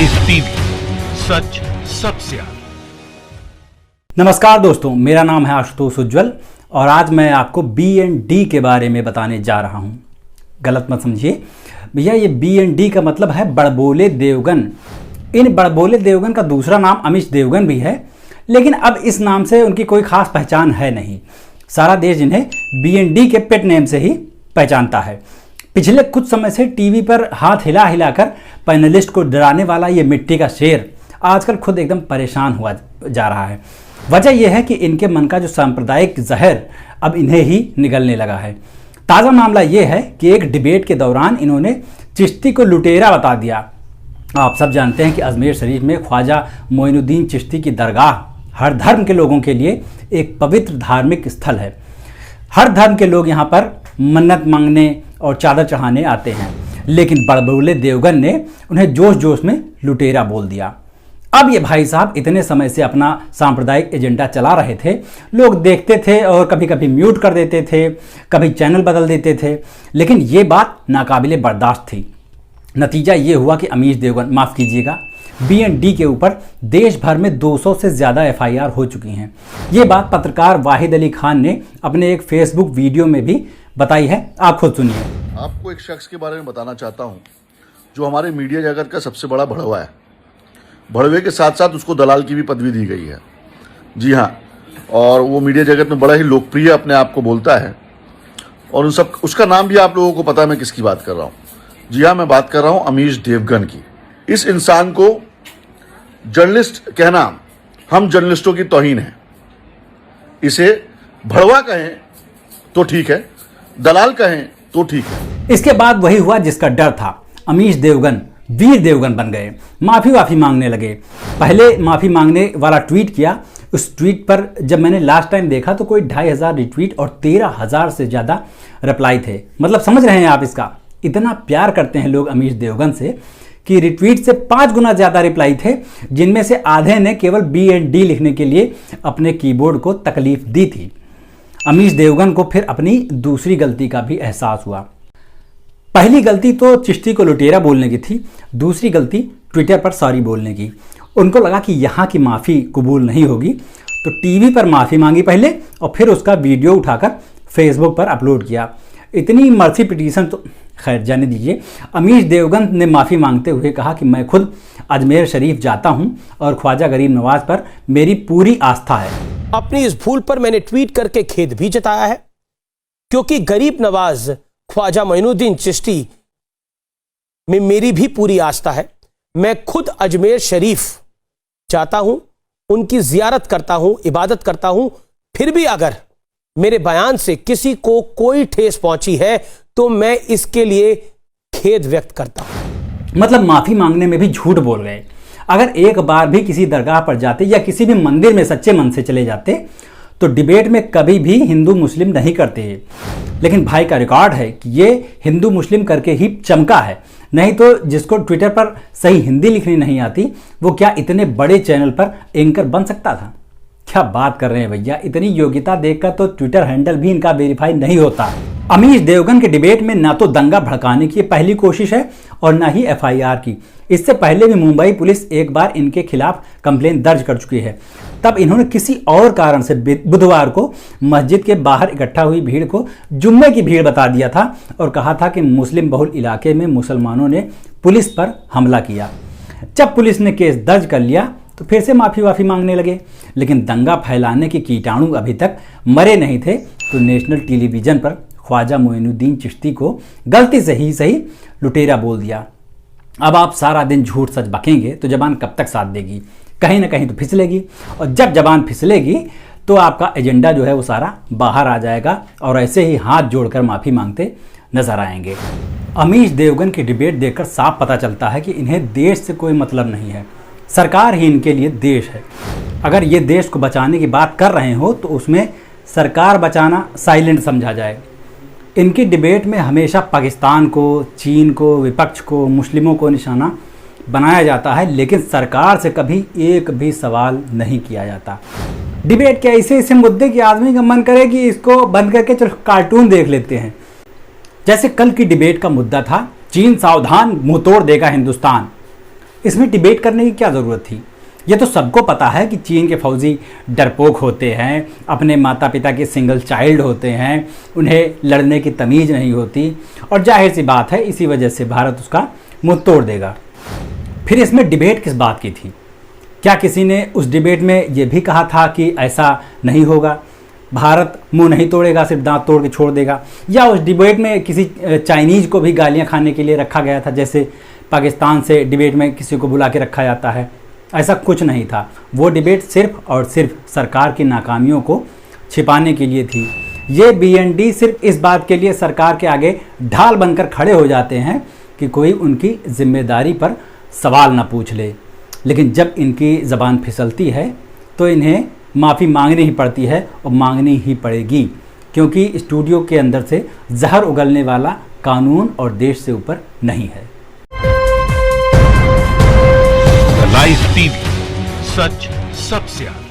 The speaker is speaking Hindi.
लाइव टीवी, सच सबसे आगे। नमस्कार दोस्तों, मेरा नाम है आशुतोष उज्ज्वल और आज मैं आपको BND के बारे में बताने जा रहा हूं। गलत मत समझिए भैया, ये BND का मतलब है बड़बोले देवगन। इन बड़बोले देवगन का दूसरा नाम अमीश देवगन भी है, लेकिन अब इस नाम से उनकी कोई खास पहचान है नहीं। सारा देश इन्हें BND के पेट नेम से ही पहचानता है। पिछले कुछ समय से टीवी पर हाथ हिला हिलाकर पैनलिस्ट को डराने वाला ये मिट्टी का शेर आजकल खुद एकदम परेशान हुआ जा रहा है। वजह यह है कि इनके मन का जो सांप्रदायिक जहर अब इन्हें ही निगलने लगा है। ताज़ा मामला यह है कि एक डिबेट के दौरान इन्होंने चिश्ती को लुटेरा बता दिया। आप सब जानते हैं कि अजमेर शरीफ में ख्वाजा मोइनुद्दीन चिश्ती की दरगाह हर धर्म के लोगों के लिए एक पवित्र धार्मिक स्थल है। हर धर्म के लोग यहाँ पर मन्नत मांगने और चादर चढ़ाने आते हैं, लेकिन बड़बोले देवगन ने उन्हें जोश जोश में लुटेरा बोल दिया। अब ये भाई साहब इतने समय से अपना सांप्रदायिक एजेंडा चला रहे थे, लोग देखते थे और कभी कभी म्यूट कर देते थे, कभी चैनल बदल देते थे, लेकिन ये बात नाकाबिले बर्दाश्त थी। नतीजा ये हुआ कि अमीश देवगन, माफ़ कीजिएगा, BND के ऊपर देश भर में 200 से ज़्यादा FIR हो चुकी हैं। ये बात पत्रकार वाहिद अली खान ने अपने एक फेसबुक वीडियो में भी बताई है। आप खुद सुनिए। आपको एक शख्स के बारे में बताना चाहता हूं जो हमारे मीडिया जगत का सबसे बड़ा भड़वा है। भड़वे के साथ साथ उसको दलाल की भी पदवी दी गई है। जी हाँ, और वो मीडिया जगत में बड़ा ही लोकप्रिय अपने आप को बोलता है और उन सब उसका नाम भी आप लोगों को पता है मैं किसकी बात कर रहा हूँ। जी हाँ, मैं बात कर रहा हूँ अमीश देवगन की। इस इंसान को जर्नलिस्ट कहना हम जर्नलिस्टों की तौहीन है। इसे भड़वा कहें तो ठीक है, दलाल कहें तो ठीक है। इसके बाद वही हुआ जिसका डर था। अमीश देवगन वीर देवगन बन गए, माफ़ी मांगने लगे। पहले माफ़ी मांगने वाला ट्वीट किया। उस ट्वीट पर जब मैंने लास्ट टाइम देखा तो कोई 2500 रिट्वीट और 13,000 से ज़्यादा रिप्लाई थे। मतलब समझ रहे हैं आप, इसका इतना प्यार करते हैं लोग अमीश देवगन से कि रिट्वीट से 5 गुना ज़्यादा रिप्लाई थे, जिनमें से आधे ने केवल BND लिखने के लिए अपने कीबोर्ड को तकलीफ दी थी। अमीश देवगन को फिर अपनी दूसरी गलती का भी एहसास हुआ। पहली गलती तो चिश्ती को लुटेरा बोलने की थी, दूसरी गलती ट्विटर पर सॉरी बोलने की। उनको लगा कि यहाँ की माफ़ी कबूल नहीं होगी, तो टीवी पर माफ़ी मांगी पहले और फिर उसका वीडियो उठाकर फेसबुक पर अपलोड किया। इतनी मर्सी पिटीशन तो खैर जाने दीजिए। अमीश देवगन ने माफ़ी मांगते हुए कहा कि मैं खुद अजमेर शरीफ जाता हूँ और ख्वाजा गरीब नवाज पर मेरी पूरी आस्था है। अपनी इस भूल पर मैंने ट्वीट करके खेद भी जताया है, क्योंकि गरीब नवाज ख्वाजा मोइनुद्दीन चिश्ती में मेरी भी पूरी आस्था है। मैं खुद अजमेर शरीफ जाता हूं, उनकी जियारत करता हूं, इबादत करता हूं। फिर भी अगर मेरे बयान से किसी को कोई ठेस पहुंची है तो मैं इसके लिए खेद व्यक्त करता हूं। मतलब माफ़ी मांगने में भी झूठ बोल गए। अगर एक बार भी किसी दरगाह पर जाते या किसी भी मंदिर में सच्चे मन से चले जाते तो डिबेट में कभी भी हिंदू मुस्लिम नहीं करते। लेकिन भाई का रिकॉर्ड है कि ये हिंदू मुस्लिम करके ही चमका है, नहीं तो जिसको ट्विटर पर सही हिंदी लिखनी नहीं आती वो क्या इतने बड़े चैनल पर एंकर बन सकता था? क्या बात कर रहे हैं भैया, इतनी योग्यता देखकर तो ट्विटर हैंडल भी इनका वेरीफाई नहीं होता। अमीश देवगन के डिबेट में ना तो दंगा भड़काने की पहली कोशिश है और ना ही FIR की। इससे पहले भी मुंबई पुलिस एक बार इनके खिलाफ कंप्लेंट दर्ज कर चुकी है। तब इन्होंने किसी और कारण से बुधवार को मस्जिद के बाहर इकट्ठा हुई भीड़ को जुम्मे की भीड़ बता दिया था और कहा था कि मुस्लिम बहुल इलाके में मुसलमानों ने पुलिस पर हमला किया। जब पुलिस ने केस दर्ज कर लिया तो फिर से माफ़ी मांगने लगे, लेकिन दंगा फैलाने के कीटाणु अभी तक मरे नहीं थे। तो नेशनल टेलीविज़न पर ख्वाजा मोइनुद्दीन चिश्ती को गलती से ही सही लुटेरा बोल दिया। अब आप सारा दिन झूठ सच बकेंगे तो जबान कब तक साथ देगी? कहीं ना कहीं तो फिसलेगी, और जब जबान फिसलेगी तो आपका एजेंडा जो है वो सारा बाहर आ जाएगा और ऐसे ही हाथ जोड़कर माफ़ी मांगते नजर आएंगे। अमीश देवगन की डिबेट देखकर साफ पता चलता है कि इन्हें देश से कोई मतलब नहीं है, सरकार ही इनके लिए देश है। अगर ये देश को बचाने की बात कर रहे हो तो उसमें सरकार बचाना साइलेंट समझा जाए। इनकी डिबेट में हमेशा पाकिस्तान को, चीन को, विपक्ष को, मुस्लिमों को निशाना बनाया जाता है, लेकिन सरकार से कभी एक भी सवाल नहीं किया जाता। डिबेट के ऐसे मुद्दे कि आदमी का मन करे कि इसको बंद करके चलो कार्टून देख लेते हैं। जैसे कल की डिबेट का मुद्दा था चीन सावधान, मुंह तोड़ देगा हिंदुस्तान। इसमें डिबेट करने की क्या ज़रूरत थी? ये तो सबको पता है कि चीन के फौजी डरपोक होते हैं, अपने माता पिता के सिंगल चाइल्ड होते हैं, उन्हें लड़ने की तमीज़ नहीं होती, और जाहिर सी बात है इसी वजह से भारत उसका मुंह तोड़ देगा। फिर इसमें डिबेट किस बात की थी? क्या किसी ने उस डिबेट में ये भी कहा था कि ऐसा नहीं होगा, भारत मुंह नहीं तोड़ेगा, सिर्फ दांत तोड़ के छोड़ देगा? या उस डिबेट में किसी चाइनीज़ को भी गालियां खाने के लिए रखा गया था, जैसे पाकिस्तान से डिबेट में किसी को बुला के रखा जाता है? ऐसा कुछ नहीं था। वो डिबेट सिर्फ और सिर्फ सरकार की नाकामियों को छिपाने के लिए थी। ये BND सिर्फ इस बात के लिए सरकार के आगे ढाल बनकर खड़े हो जाते हैं कि कोई उनकी जिम्मेदारी पर सवाल ना पूछ ले। लेकिन जब इनकी ज़बान फिसलती है तो इन्हें माफ़ी मांगनी ही पड़ती है, और मांगनी ही पड़ेगी, क्योंकि स्टूडियो के अंदर से जहर उगलने वाला कानून और देश से ऊपर नहीं है। लाइव टीवी, सच सबसे आगे।